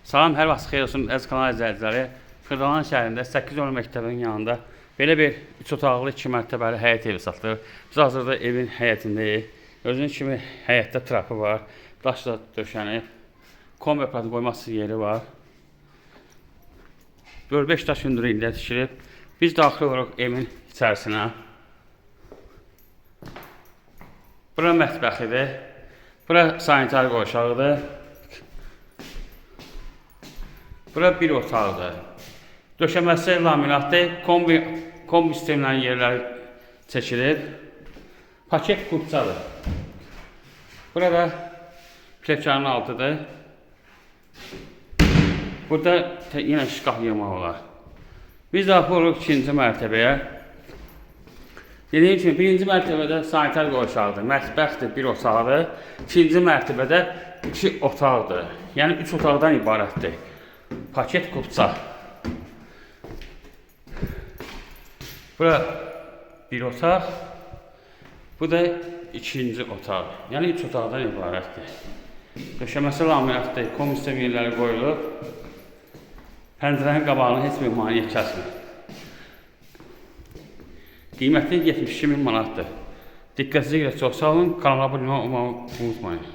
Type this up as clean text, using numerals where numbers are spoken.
Salam, hər vaxt xeyir olsun əziz kanal izləyiciləri. Xırdalan şəhərində 8 yol məktəbinin yanında belə bir 3 otaqlı 2 mərtəbəli həyət evi satılır. Biz hazırda evin həyətindəyik. Gördüyünüz kimi həyətdə trapı var, daşla döşənib, kombi aparatı qoyması yeri var. 4-5 daş hündürlüyü ilə tikilib. Biz daxil olaraq evin içərisinə. Bura mətbəxidir. Bura sanitar qoşağıdır. Bura bir otaqdır. Döşəməsi laminatdır. Kombi sistemlərin yerləri çəkilib. Paket qubçadır. Burada plekanın altıdır. Burada yenə şkaf yığmaq olar. Biz daxil oluruq 2-ci mərtəbəyə. Dediyim kimi 1-ci mərtəbədə sanitar qoşağıdır. Mətbəxdir, bir otaqdır. 2-ci mərtəbədə 2 otaqdır. Yəni 3 otaqdan ibarətdir. Paket qubça. Bura bir otaq. Bu da 2-ci otaq. Yəni 3 otaqdan ibarətdir. Döşəməsi laminatdır. Kombi sistem yerləri qoyulub. Pəncərənin qabağını heç bir maneə kəsmir. Qiyməti 72.000 manatdır. Diqqətinizə görə çox sağ olun. Kanala abunə olmağı unutmayın.